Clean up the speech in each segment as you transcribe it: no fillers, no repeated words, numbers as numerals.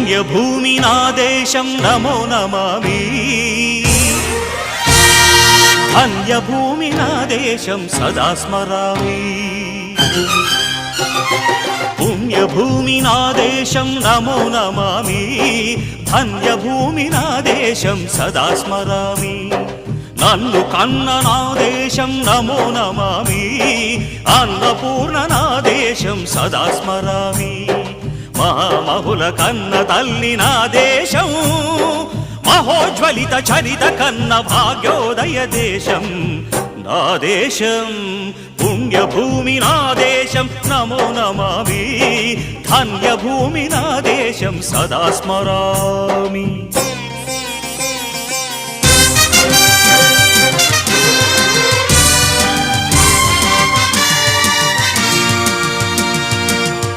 పుణ్యభూమి నా దేశం నమో నమామి ధన్యభూమి నా దేశం సదా స్మరామి పుణ్యభూమి నా దేశం నమో నమామి ధన్యభూమి నా దేశం సదా స్మరామి నన్ను కన్న నా దేశం నమో నమామి అన్నపూర్ణ నా దేశం సదా స్మరామి మహామహుల కన్న తల్లి నా దేశం మహోజ్వలిత చరిత కన్న భాగ్యోదయ దేశం నా దేశం పుణ్యభూమి నా దేశం నమో నమామి ధన్యభూమి నా దేశం సదా స్మరామి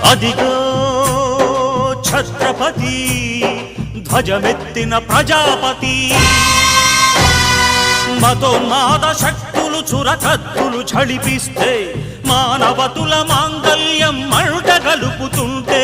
అదిగో ఛత్రపతి ధ్వజమెత్తిన ప్రజాపతి మతోన్మాద శక్తులు చురకత్తులు ఝళిపిస్తే మానవతుల మాంగల్యం మంట గలుపుతుంటే